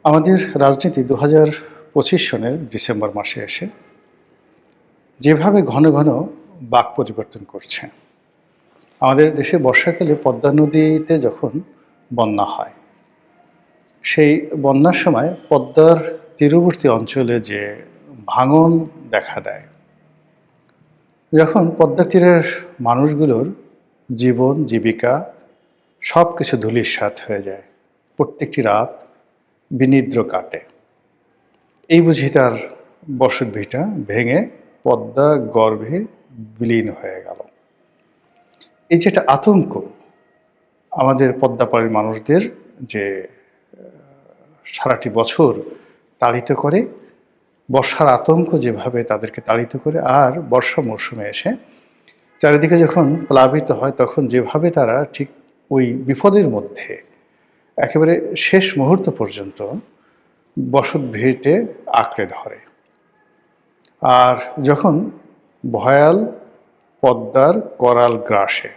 আমাদের রাজনীতি ২০২৫ সনের ডিসেম্বর মাসে এসে যেভাবে ঘন ঘন বাক পরিবর্তন করছে, আমাদের দেশে বর্ষাকালে পদ্মা নদীতে যখন বন্যা হয়, সেই বন্যার সময় পদ্মার তীরবর্তী অঞ্চলে যে ভাঙন দেখা দেয়, যখন পদ্মা তীরের মানুষগুলোর জীবন জীবিকা সব কিছু ধূলিসাৎ হয়ে যায়, প্রত্যেকটি রাত বিনিদ্র কাটে, এই বুঝি তার বসতভিটা ভেঙে পদ্মা গর্ভে বিলীন হয়ে গেল। এই যে একটা আতঙ্ক আমাদের পদ্মাপাড়ের মানুষদের, যে সারাটি বছর তাড়িত করে, বর্ষার আতঙ্ক যেভাবে তাদেরকে তাড়িত করে, আর বর্ষা মৌসুমে এসে চারিদিকে যখন প্লাবিত হয়, তখন যেভাবে তারা ঠিক ওই বিপদের মধ্যে একেবারে শেষ মুহূর্ত পর্যন্ত বসত ভিটে আঁকড়ে ধরে। আর যখন ভয়াল পদ্মার করাল গ্রাসে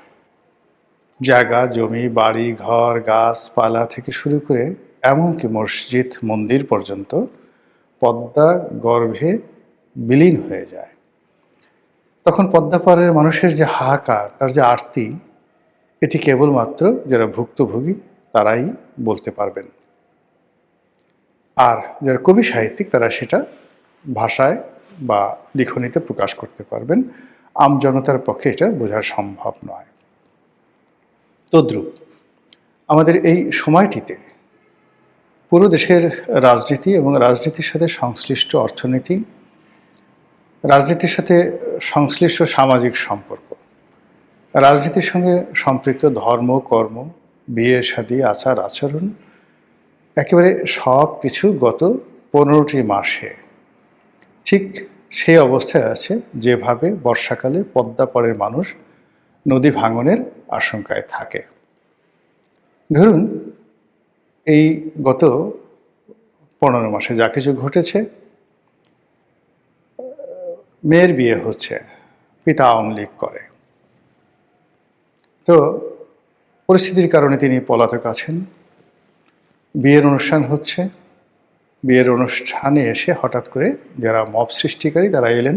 জায়গা জমি বাড়ি ঘর গাছপালা থেকে শুরু করে এমনকি মসজিদ মন্দির পর্যন্ত পদ্মা গর্ভে বিলীন হয়ে যায়, তখন পদ্মাপাড়ের মানুষের যে হাহাকার, তার যে আরতি, এটি কেবলমাত্র যারা ভুক্তভোগী তারাই বলতে পারবেন। আর যারা কবি সাহিত্যিক তারা সেটা ভাষায় বা লিখনীতে প্রকাশ করতে পারবেন। আমজনতার পক্ষে এটা বোঝা সম্ভব নয়। তদ্রূপ আমাদের এই সময়টিতে পুরো দেশের রাজনীতি এবং রাজনীতির সাথে সংশ্লিষ্ট অর্থনীতি, রাজনীতির সাথে সংশ্লিষ্ট সামাজিক সম্পর্ক, রাজনীতির সঙ্গে সম্পৃক্ত ধর্ম কর্ম, বিয়ে শাদী, আচার আচরণ, একেবারে সব কিছু গত 15টি মাসে ঠিক সেই অবস্থায় আছে যেভাবে বর্ষাকালে পদ্মাপাড়ের মানুষ নদী ভাঙনের আশঙ্কায় থাকে। ধরুন, এই গত 15 মাসে যা কিছু ঘটেছে, মেয়ের বিয়ে হচ্ছে, পিতা আওয়ামী লীগ করে, তো পরিস্থিতির কারণে তিনি পলাতক আছেন। বিয়ের অনুষ্ঠান হচ্ছে, বিয়ের অনুষ্ঠানে এসে হঠাৎ করে যারা মব সৃষ্টিকারী তারা এলেন,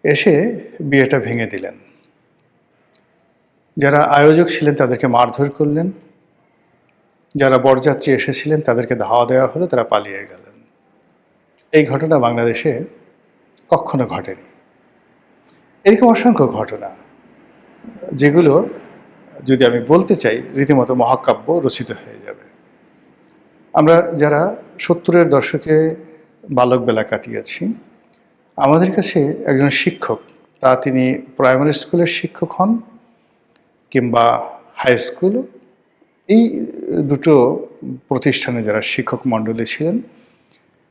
এসে বিয়েটা ভেঙে দিলেন। যারা আয়োজক ছিলেন তাদেরকে মারধর করলেন, যারা বরযাত্রী এসেছিলেন তাদেরকে ধাওয়া দেওয়া হলো, তারা পালিয়ে গেলেন। এই ঘটনা বাংলাদেশে কখনো ঘটেনি। এরকম অসংখ্য ঘটনা, যেগুলো যদি আমি বলতে চাই রীতিমতো মহাকাব্য রচিত হয়ে যাবে। আমরা যারা 70-এর দশকে বালকবেলা কাটিয়েছি, আমাদের কাছে একজন শিক্ষক, তা তিনি প্রাইমারি স্কুলের শিক্ষক হন কিংবা হাই স্কুল, এই দুটো প্রতিষ্ঠানে যারা শিক্ষক মণ্ডলী ছিলেন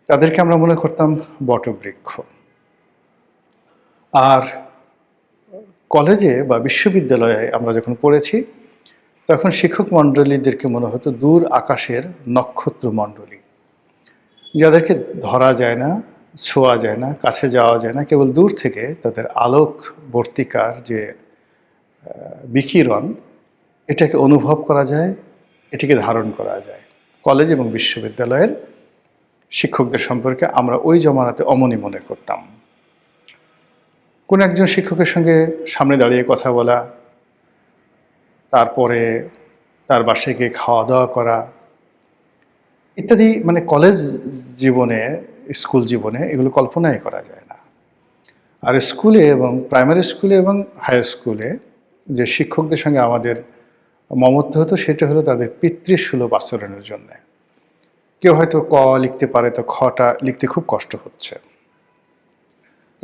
তাদেরকে আমরা মনে করতাম বটবৃক্ষ। আর কলেজে বা বিশ্ববিদ্যালয়ে আমরা যখন পড়েছি, তখন শিক্ষক মণ্ডলীদেরকে মনে হতো দূর আকাশের নক্ষত্র মণ্ডলী, যাদেরকে ধরা যায় না, ছোঁয়া যায় না, কাছে যাওয়া যায় না, কেবল দূর থেকে তাদের আলোক বর্তিকার যে বিকিরণ, এটাকে অনুভব করা যায়, এটিকে ধারণ করা যায়। কলেজ এবং বিশ্ববিদ্যালয়ের শিক্ষকদের সম্পর্কে আমরা ওই জমানাতে অমনি মনে করতাম। কোন একজন শিক্ষকের সঙ্গে সামনে দাঁড়িয়ে কথা বলা, তারপরে তার বাসায় গিয়ে খাওয়া দাওয়া করা ইত্যাদি, মানে কলেজ জীবনে, স্কুল জীবনে এগুলো কল্পনাই করা যায় না। আর স্কুলে এবং প্রাইমারি স্কুলে এবং হাই স্কুলে যে শিক্ষকদের সঙ্গে আমাদের মমত্ব হতো, সেটা হলো তাদের পিতৃসুলভ আচরণের জন্য। কেউ হয়তো ক লিখতে পারে, তো খটা লিখতে খুব কষ্ট হচ্ছে,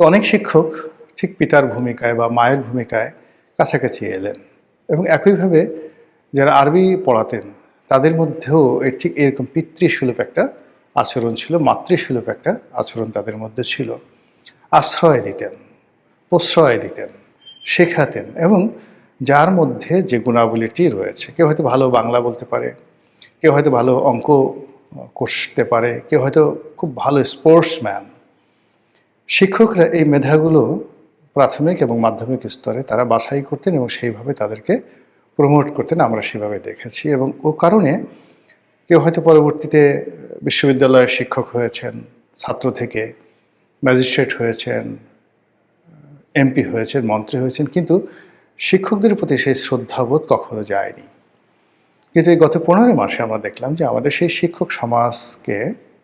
তো অনেক শিক্ষক ঠিক পিতার ভূমিকায় বা মায়ের ভূমিকায় কাছাকাছি এলেন। এবং একইভাবে যারা আরবি পড়াতেন তাদের মধ্যেও ঠিক এরকম পিতৃসুলভ একটা আচরণ ছিল, মাতৃসুলভ একটা আচরণ তাদের মধ্যে ছিল। আশ্রয় দিতেন, প্রশ্রয় দিতেন, শেখাতেন, এবং যার মধ্যে যে গুণাবলীটি রয়েছে, কেউ হয়তো ভালো বাংলা বলতে পারে, কেউ হয়তো ভালো অঙ্ক করতে পারে, কেউ হয়তো খুব ভালো স্পোর্টসম্যান, শিক্ষকরা এই মেধাগুলো প্রাথমিক এবং মাধ্যমিক স্তরে তারা বাছাই করতেন এবং সেইভাবে তাদেরকে প্রমোট করতেন, আমরা সেভাবে দেখেছি। এবং ও কারণে কেউ হয়তো পরবর্তীতে বিশ্ববিদ্যালয়ের শিক্ষক হয়েছেন, ছাত্র থেকে ম্যাজিস্ট্রেট হয়েছেন, এমপি হয়েছেন, মন্ত্রী হয়েছেন, কিন্তু শিক্ষকদের প্রতি সেই শ্রদ্ধাবোধ কখনো যায়নি। কিন্তু এই গত 15 মাসে আমরা দেখলাম যে আমাদের সেই শিক্ষক সমাজকে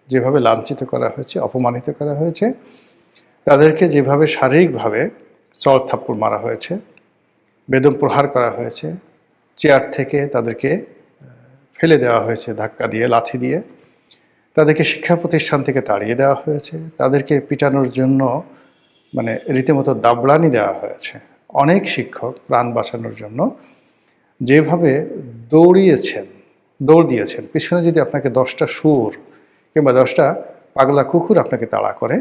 যেভাবে লাঞ্ছিত করা হয়েছে, অপমানিত করা হয়েছে, তাদেরকে যেভাবে শারীরিকভাবে চড় থাপ্পড় মারা হয়েছে, বেদম প্রহার করা হয়েছে, চেয়ার থেকে তাদেরকে ফেলে দেওয়া হয়েছে ধাক্কা দিয়ে, লাথি দিয়ে, তাদেরকে শিক্ষা প্রতিষ্ঠান থেকে তাড়িয়ে দেওয়া হয়েছে, তাদেরকে পিটানোর জন্য মানে রীতিমতো দাবড়ানি দেওয়া হয়েছে। অনেক শিক্ষক প্রাণ বাঁচানোর জন্য যেভাবে দৌড় দিয়েছেন, পিছনে যদি আপনাকে 10টা শুয়োর কিংবা 10টা পাগলা কুকুর আপনাকে তাড়া করে,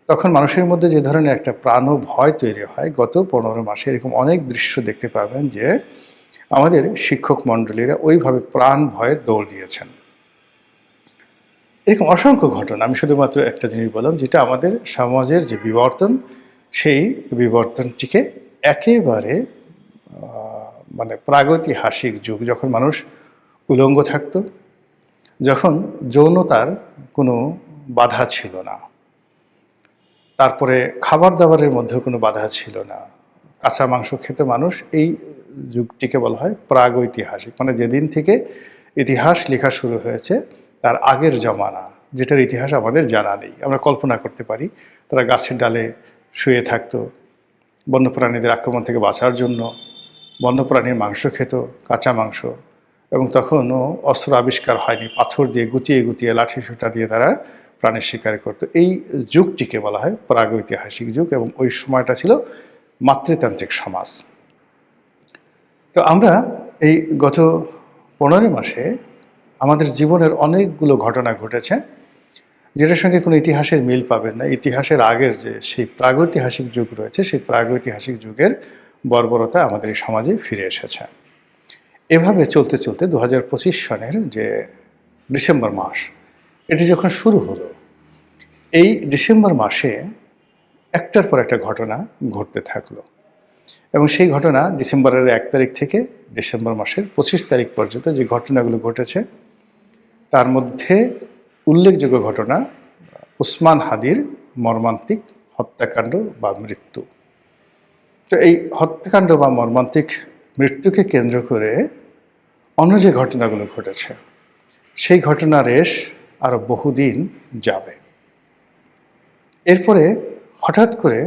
তখন মানুষের মধ্যে যে ধরনের একটা প্রাণ ও ভয় তৈরি হয়, গত 15 মাসে এরকম অনেক দৃশ্য দেখতে পাবেন যে আমাদের শিক্ষক মণ্ডলীরা ওইভাবে প্রাণ ভয়ে দৌড় দিয়েছেন। এরকম অসংখ্য ঘটনা, আমি শুধুমাত্র একটা জিনিস বললাম, যেটা আমাদের সমাজের যে বিবর্তন, সেই বিবর্তনটিকে একেবারে মানে প্রাগৈতিহাসিক যুগ, যখন মানুষ উলঙ্গ থাকত, যখন যৌনতার কোনো বাধা ছিল না, তারপরে খাবার দাবারের মধ্যেও কোনো বাধা ছিল না, কাঁচা মাংস খেত মানুষ, এই যুগটিকে বলা হয় প্রাগৈতিহাসিক। মানে যেদিন থেকে ইতিহাস লেখা শুরু হয়েছে তার আগের জমানা, যেটার ইতিহাস আমাদের জানা নেই। আমরা কল্পনা করতে পারি তারা গাছের ডালে শুয়ে থাকতো বন্যপ্রাণীদের আক্রমণ থেকে বাঁচার জন্য, বন্যপ্রাণীর মাংস খেত, কাঁচা মাংস, এবং তখনও অস্ত্র আবিষ্কার হয়নি, পাথর দিয়ে গুটিয়ে গুটিয়ে লাঠি সোঁটা দিয়ে তারা প্রাণের শিকার করতো। এই যুগটিকে বলা হয় প্রাগৈতিহাসিক যুগ, এবং ওই সময়টা ছিল মাতৃতান্ত্রিক সমাজ। তো আমরা এই গত 15 মাসে আমাদের জীবনের অনেকগুলো ঘটনা ঘটেছে যেটার সঙ্গে কোনো ইতিহাসের মিল পাবেন না। ইতিহাসের আগের যে সেই প্রাগৈতিহাসিক যুগ রয়েছে, সেই প্রাগৈতিহাসিক যুগের বর্বরতা আমাদের এই সমাজে ফিরে এসেছে। এভাবে চলতে চলতে 2025 সনের যে ডিসেম্বর মাস, এটি যখন শুরু হলো, এই ডিসেম্বর মাসে একটার পর একটা ঘটনা ঘটতে থাকলো, এবং সেই ঘটনা ডিসেম্বরের 1 তারিখ থেকে ডিসেম্বর মাসের 25 তারিখ পর্যন্ত যে ঘটনাগুলো ঘটেছে, তার মধ্যে উল্লেখযোগ্য ঘটনা উসমান হাদির মর্মান্তিক হত্যাকাণ্ড বা মৃত্যু। তো এই হত্যাকাণ্ড বা মর্মান্তিক মৃত্যুকে কেন্দ্র করে অন্য যে ঘটনাগুলো ঘটেছে, সেই ঘটনা রেশ আরও বহুদিন যাবে। এরপরে হঠাৎ করে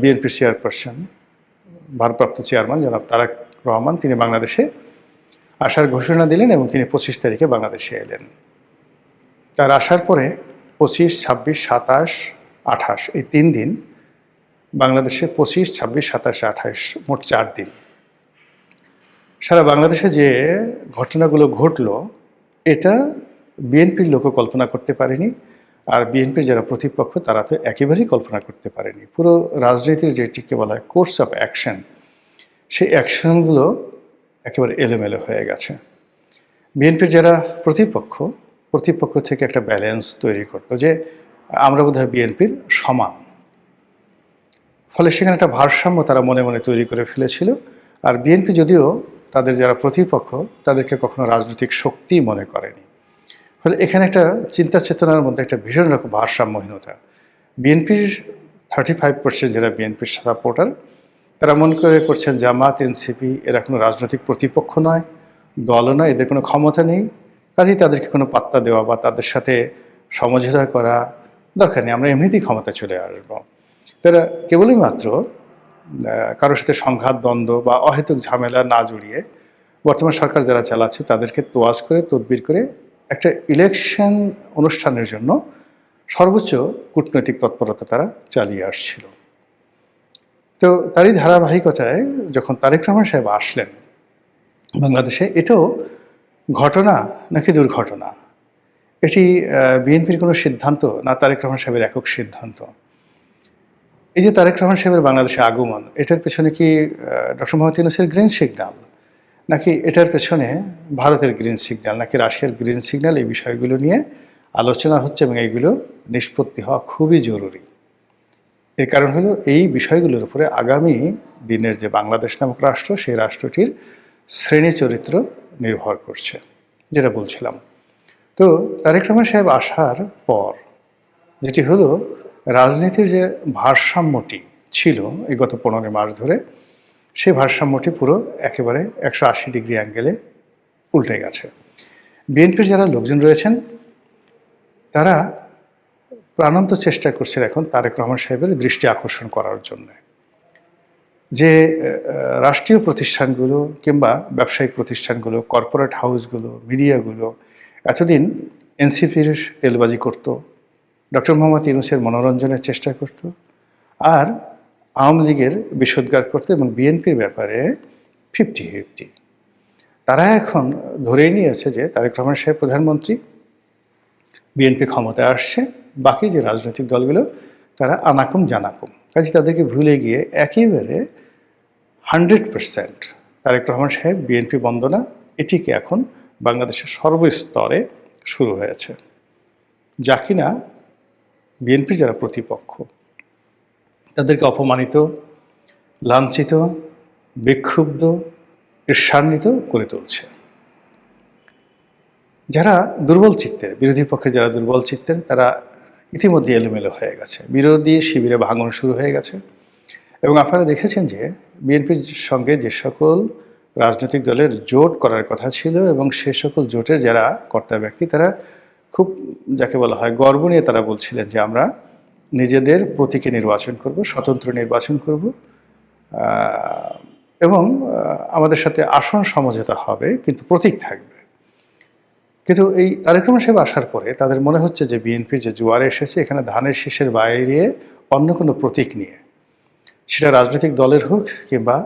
বিএনপির চেয়ারপারসন, ভারপ্রাপ্ত চেয়ারম্যান জনাব তারেক রহমান, তিনি বাংলাদেশে আসার ঘোষণা দিলেন এবং তিনি 25 তারিখে বাংলাদেশে এলেন। তার আসার পরে 25, 26, 27, 28 এই 3 দিন বাংলাদেশে, 25, 26, 27, 28 মোট 4 দিন সারা বাংলাদেশে যে ঘটনাগুলো ঘটলো, এটা বিএনপির লোকও কল্পনা করতে পারেনি, আর বিএনপির যারা প্রতিপক্ষ তারা তো একেবারেই কল্পনা করতে পারেনি। পুরো রাজনীতির যেটিকে বলা হয় কোর্স অফ অ্যাকশন, সেই অ্যাকশনগুলো একেবারে এলোমেলো হয়ে গেছে। বিএনপির যারা প্রতিপক্ষ থেকে একটা ব্যালেন্স তৈরি করতো যে আমরা বোধহয় বিএনপির সমান, ফলে সেখানে একটা ভারসাম্য তারা মনে মনে তৈরি করে ফেলেছিল। আর বিএনপি যদিও তাদের যারা প্রতিপক্ষ তাদেরকে কখনো রাজনৈতিক শক্তি মনে করেনি, ফলে এখানে একটা চিন্তা চেতনার মধ্যে একটা ভীষণ রকম ভারসাম্যহীনতা। বিএনপির 35% যারা বিএনপির সাপোর্টার, তারা মনে করছেন জামাত, এনসিপি এরা কোনো রাজনৈতিক প্রতিপক্ষ নয়, দলও নয়, এদের কোনো ক্ষমতা নেই, কাজেই তাদেরকে কোনো পাত্তা দেওয়া বা তাদের সাথে সমঝোতা করা দরকার নেই, আমরা এমনিতেই ক্ষমতা চলে আসবো। তারা কেবলই মাত্র কারোর সাথে সংঘাত, দ্বন্দ্ব বা অহেতুক ঝামেলা না জড়িয়ে বর্তমান সরকার যারা চালাচ্ছে তাদেরকে তোয়াজ করে, তদবির করে একটা ইলেকশন অনুষ্ঠানের জন্য সর্বোচ্চ কূটনৈতিক তৎপরতা তারা চালিয়ে আসছিল। তো তারই ধারাবাহিকতায় যখন তারেক রহমান সাহেব আসলেন বাংলাদেশে, এটাও ঘটনা নাকি দুর্ঘটনা, এটি বিএনপির কোনো সিদ্ধান্ত না তারেক রহমান সাহেবের একক সিদ্ধান্ত? এই যে তারেক রহমান সাহেবের বাংলাদেশে আগমন, এটার পেছনে কি ডক্টর মোহাম্মদ ইউনূসের গ্রিন সিগন্যাল, নাকি এটার পেছনে ভারতের গ্রিন সিগন্যাল, নাকি রাশিয়ার গ্রিন সিগন্যাল? এই বিষয়গুলো নিয়ে আলোচনা হচ্ছে এবং এইগুলো নিষ্পত্তি হওয়া খুবই জরুরি। এর কারণ হলো এই বিষয়গুলোর উপরে আগামী দিনের যে বাংলাদেশ নামক রাষ্ট্র, সেই রাষ্ট্রটির শ্রেণী চরিত্র নির্ভর করছে, যেটা বলছিলাম। তো তারেক রহমান সাহেব আসার পর যেটি হলো, রাজনীতির যে ভারসাম্যটি ছিল এই গত 15 মাস ধরে, সেই ভারসাম্যটি পুরো একেবারে 180 ডিগ্রি অ্যাঙ্গেলে উল্টে গেছে। বিএনপির যারা লোকজন রয়েছেন তারা প্রাণান্ত চেষ্টা করছেন এখন তারেক রহমান সাহেবের দৃষ্টি আকর্ষণ করার জন্য, যে রাষ্ট্রীয় প্রতিষ্ঠানগুলো কিংবা ব্যবসায়িক প্রতিষ্ঠানগুলো, কর্পোরেট হাউসগুলো, মিডিয়াগুলো এতদিন এনসিপির তেলবাজি করত, ডক্টর মোহাম্মদ ইউনূসের মনোরঞ্জনের চেষ্টা করত, আর আওয়ামী লীগের বিষোদ্গার করত এবং বিএনপির ব্যাপারে 50-50। তারা এখন ধরেই নিয়েছে যে তারেক রহমান সাহেব প্রধানমন্ত্রী, বিএনপি ক্ষমতায় আসছে, বাকি যে রাজনৈতিক দলগুলো তারা আনাকুম জানাকুম, কাজে তাদেরকে ভুলে গিয়ে একেবারে 100% তারেক রহমান সাহেব বিএনপি বন্দনা, এটিকে এখন বাংলাদেশের সর্বস্তরে শুরু হয়েছে, যা কিনা বিএনপির যারা প্রতিপক্ষ তাদেরকে অপমানিত, লাঞ্ছিত, বিক্ষুব্ধ, ঈর্ষান্বিত করে তুলছে। যারা দুর্বল চিত্তের, বিরোধী পক্ষে যারা দুর্বল চিত্তের, তারা ইতিমধ্যে এলোমেলো হয়ে গেছে, বিরোধী শিবিরে ভাঙন শুরু হয়ে গেছে। এবং আপনারা দেখেছেন যে বিএনপির সঙ্গে যে সকল রাজনৈতিক দলের জোট করার কথা ছিল এবং সে সকল জোটের যারা কর্তা ব্যক্তি, তারা খুব, যাকে বলা হয়, গর্ব নিয়ে তারা বলছিলেন যে আমরা নিজেদের প্রতীকে নির্বাচন করব, স্বতন্ত্র নির্বাচন করব, এবং আমাদের সাথে আসন সমঝোতা হবে কিন্তু প্রতীক থাকবে। কিন্তু এই তারেক রহমান সাহেব আসার পরে তাদের মনে হচ্ছে যে বিএনপির যে জোয়ার এসেছে, এখানে ধানের শীষের বাইরে অন্য কোনো প্রতীক নিয়ে, সেটা রাজনৈতিক দলের হোক কিংবা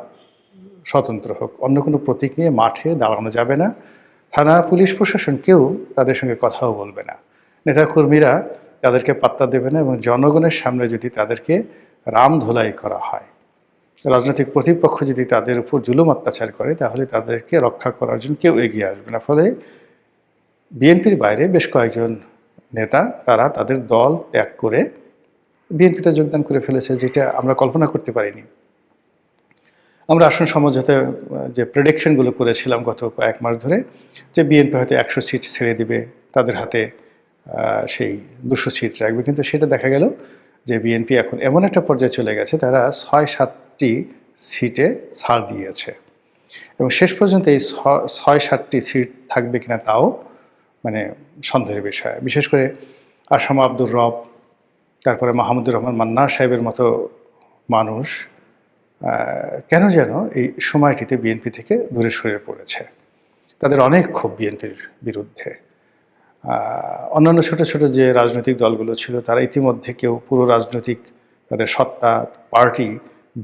স্বতন্ত্র হোক, অন্য কোনো প্রতীক নিয়ে মাঠে দাঁড়ানো যাবে না। থানা, পুলিশ প্রশাসন কেউ তাদের সঙ্গে কথাও বলবে না, নেতাকর্মীরা তাদেরকে পাত্তা দেবে না, এবং জনগণের সামনে যদি তাদেরকে রাম ধোলাই করা হয়, রাজনৈতিক প্রতিপক্ষ যদি তাদের উপর জুলুম অত্যাচার করে, তাহলে তাদেরকে রক্ষা করার জন্য কেউ এগিয়ে আসবে না। ফলে বিএনপির বাইরে বেশ কয়েকজন নেতা তারা তাদের দল ত্যাগ করে বিএনপিতে যোগদান করে ফেলেছে, যেটা আমরা কল্পনা করতে পারিনি। আমরা আসন সমঝোতে যে প্রেডিকশনগুলো করেছিলাম গত কয়েক মাস ধরে, যে বিএনপি হয়তো 100 সিট ছেড়ে দিবে, তাদের হাতে সেই 200 সিট রাখবে, কিন্তু সেটা দেখা গেল যে বিএনপি এখন এমন একটা পর্যায়ে চলে গেছে, তারা 6-7টি সিটে ছাড় দিয়েছে, এবং শেষ পর্যন্ত এই 6-7টি সিট থাকবে কিনা তাও মানে সন্দেহের বিষয়। বিশেষ করে আসামা আব্দুর রব, তারপরে মাহমুদুর রহমান মান্না সাহেবের মতো মানুষ কেন যেন এই সময়টিতে বিএনপি থেকে দূরে সরে পড়েছে। তাদের অনেক ক্ষোভ বিএনপির বিরুদ্ধে। অন্যান্য ছোট ছোট যে রাজনৈতিক দলগুলো ছিল, তারা ইতিমধ্যে কেউ পুরো রাজনৈতিক তাদের সত্তা, পার্টি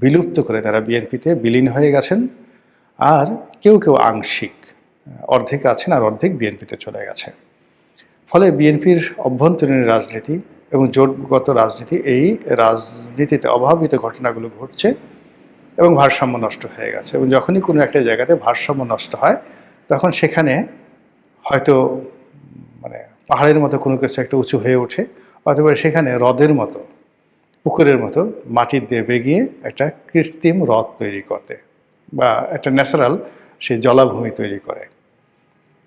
বিলুপ্ত করে তারা বিএনপিতে বিলীন হয়ে গেছেন, আর কেউ কেউ আংশিক, অর্ধেক আছেন আর অর্ধেক বিএনপিতে চলে গেছে। ফলে বিএনপির অভ্যন্তরীণ রাজনীতি এবং জোটগত রাজনীতি, এই রাজনীতিতে অভাবিত ঘটনাগুলো ঘটছে এবং ভারসাম্য নষ্ট হয়ে গেছে। এবং যখনই কোনো একটা জায়গাতে ভারসাম্য নষ্ট হয়, তখন সেখানে হয়তো মানে পাহাড়ের মতো কোনো কিছু একটা উঁচু হয়ে ওঠে, অথবা সেখানে হ্রদের মতো, পুকুরের মতো মাটির দেবে গিয়ে একটা কৃত্রিম হ্রদ তৈরি করতে, বা একটা ন্যাচারাল সেই জলাভূমি তৈরি করে।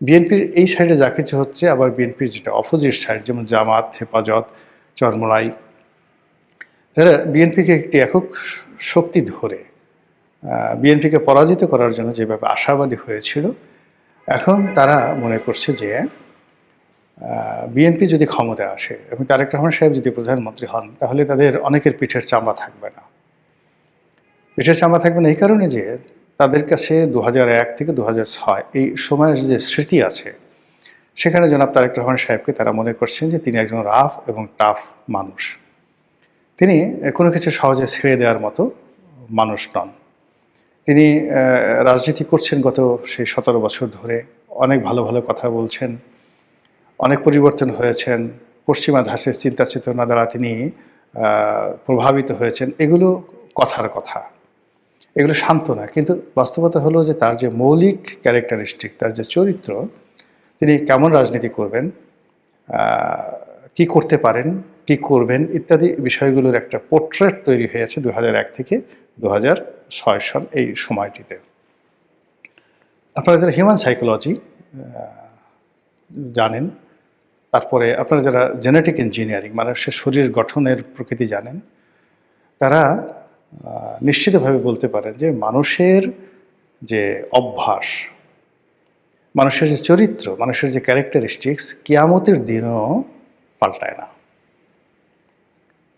বিএনপির এই সাইডে যা কিছু হচ্ছে, আবার বিএনপির যেটা অপোজিট সাইড, যেমন জামাত, হেফাজত, চরমোনাই, তারা বিএনপিকে একটি একক শক্তি ধরে বিএনপিকে পরাজিত করার জন্য যেভাবে আশাবাদী হয়েছিল, এখন তারা মনে করছে যে বিএনপি যদি ক্ষমতায় আসে এবং তারেক রহমান সাহেব যদি প্রধানমন্ত্রী হন, তাহলে তাদের অনেকের পিঠের চামড়া থাকবে না। পিঠের চামড়া থাকবে না এই কারণে যে তাদের কাছে 2001 থেকে 2006 এই সময়ের যে স্মৃতি আছে, সেখানে জনাব তারেক রহমান সাহেবকে তারা মনে করছেন যে তিনি একজন রাফ এবং টাফ মানুষ, তিনি কোনো কিছু সহজে ছেড়ে দেওয়ার মতো মানুষ নন। তিনি রাজনীতি করছেন গত সেই 17 বছর ধরে, অনেক ভালো ভালো কথা বলছেন, অনেক পরিবর্তন হয়েছেন, পশ্চিমা ধাঁচের চিন্তা চেতনা দ্বারা তিনি প্রভাবিত হয়েছেন। এগুলো কথার কথা, এগুলো সান্ত্বনা, কিন্তু বাস্তবতা হলো যে তার যে মৌলিক ক্যারেক্টারিস্টিক, তার যে চরিত্র, তিনি কেমন রাজনীতি করবেন, কি করতে পারেন, কি করবেন, ইত্যাদি বিষয়গুলোর একটা পোর্ট্রেট তৈরি হয়েছে 2001 থেকে 2006 সন এই সময়টিতে। আপনারা যারা হিউম্যান সাইকোলজি জানেন, তারপরে আপনারা যারা জেনেটিক ইঞ্জিনিয়ারিং মানুষের শরীর গঠনের প্রকৃতি জানেন, তারা নিশ্চিতভাবে বলতে পারেন যে মানুষের যে অভ্যাস, মানুষের যে চরিত্র, মানুষের যে ক্যারেক্টারিস্টিক্স কিয়ামতের দিনও পাল্টায় না।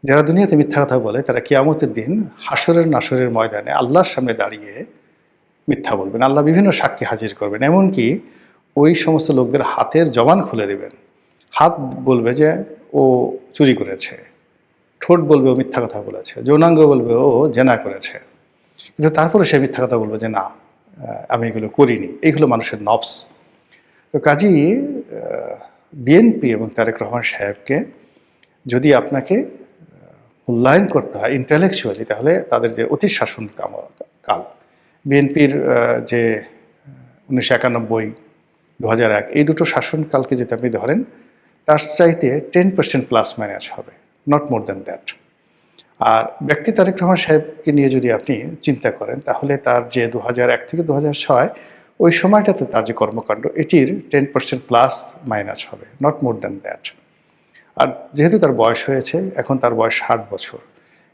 যারা দুনিয়াতে মিথ্যা কথা বলে তারা কিয়ামতের দিন হাসরের নাসরের ময়দানে আল্লাহর সামনে দাঁড়িয়ে মিথ্যা বলবেন। আল্লাহ বিভিন্ন সাক্ষী হাজির করবেন, এমনকি ওই সমস্ত লোকদের হাতের জবান খুলে দেবেন। হাত বলবে যে ও চুরি করেছে, ঠোঁট বলবে ও মিথ্যা কথা বলেছে, যৌনাঙ্গ বলবে ও জেনা করেছে, কিন্তু তারপরে সে মিথ্যা কথা বলবে যে না, আমি এগুলো করিনি। এই হলো মানুষের নফস। তো কাজেই বিএনপি এবং তারেক রহমান সাহেবকে যদি আপনাকে মূল্যায়ন করতে হয় ইন্টেলেকচুয়ালি, তাহলে তাদের যে অতীত শাসন কাল, বিএনপির যে 1991, 2001 এই দুটো শাসনকালকে যদি আপনি ধরেন, তার চাইতে 10% প্লাস মাইনাস হবে, নট মোর দ্যান দ্যাট। আর ব্যক্তি তারেক রহমান সাহেবকে নিয়ে যদি আপনি চিন্তা করেন, তাহলে তার যে 2001 থেকে 2006 ওই সময়টাতে তার যে কর্মকাণ্ড, এটির 10% প্লাস মাইনাস হবে, নট মোর দ্যান দ্যাট। আর যেহেতু তার বয়স হয়েছে, এখন তার বয়স 60 বছর,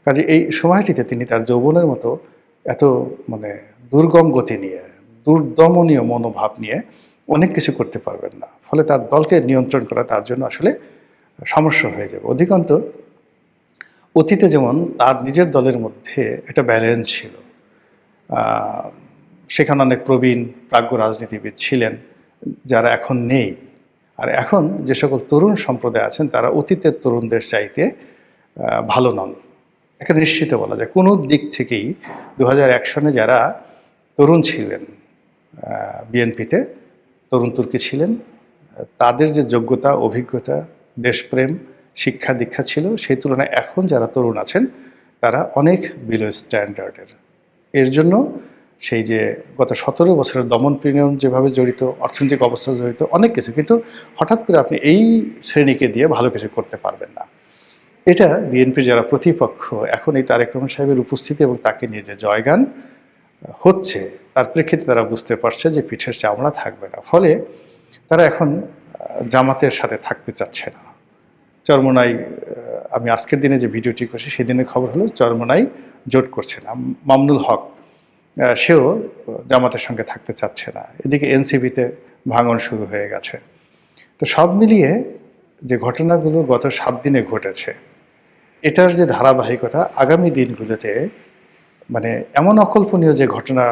কাজে এই সময়টিতে তিনি তার যৌবনের মতো এত মানে দুর্গম গতি নিয়ে, দুর্দমনীয় মনোভাব নিয়ে অনেক কিছু করতে পারবেন না। ফলে তার দলকে নিয়ন্ত্রণ করা তার জন্য আসলে সমস্যা হয়ে যাবে। অধিকন্তু অতীতে যেমন তার নিজের দলের মধ্যে একটা ব্যালেন্স ছিল, সেখানে অনেক প্রবীণ প্রাজ্ঞ রাজনীতিবিদ ছিলেন যারা এখন নেই। আর এখন যে সকল তরুণ সম্প্রদায় আছেন তারা অতীতের তরুণদের চাইতে ভালো নন, এখানে নিশ্চিত বলা যায়। কোনো দিক থেকেই 2001 সনে যারা তরুণ ছিলেন বিএনপিতে, তরুণ তুর্কি ছিলেন, তাদের যে যোগ্যতা, অভিজ্ঞতা, দেশপ্রেম, শিক্ষা দীক্ষা ছিল, সেই তুলনায় এখন যারা তরুণ আছেন তারা অনেক বিলো স্ট্যান্ডার্ডের। এর জন্য সেই যে গত 17 বছরের দমন পীড়ন যেভাবে জড়িত, অর্থনৈতিক অবস্থা জড়িত, অনেক কিছু, কিন্তু হঠাৎ করে আপনি এই শ্রেণীকে দিয়ে ভালো কিছু করতে পারবেন না। এটা বিএনপির যারা প্রতিপক্ষ, এখন এই তারেক রহমান সাহেবের উপস্থিতি এবং তাকে নিয়ে যে জয়গান হচ্ছে, তার প্রেক্ষিতে তারা বুঝতে পারছে যে পিঠের চামড়া থাকবে না। ফলে তারা এখন জামাতের সাথে থাকতে চাচ্ছে না। চরমোনাই, আমি আজকের দিনে যে ভিডিওটি করছি সেদিনের খবর হলো চরমোনাই জোট করছে না। মামুনুল হক সেও জামাতের সঙ্গে থাকতে চাচ্ছে না। এদিকে এনসিপিতে ভাঙন শুরু হয়ে গেছে। তো সব মিলিয়ে যে ঘটনাগুলো গত 7 দিনে ঘটেছে, এটার যে ধারাবাহিকতা আগামী দিনগুলোতে মানে এমন অকল্পনীয় যে ঘটনা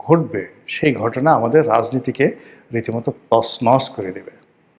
ঘটবে, সেই ঘটনা আমাদের রাজনীতিকে রীতিমতো তছনছ করে দেবে।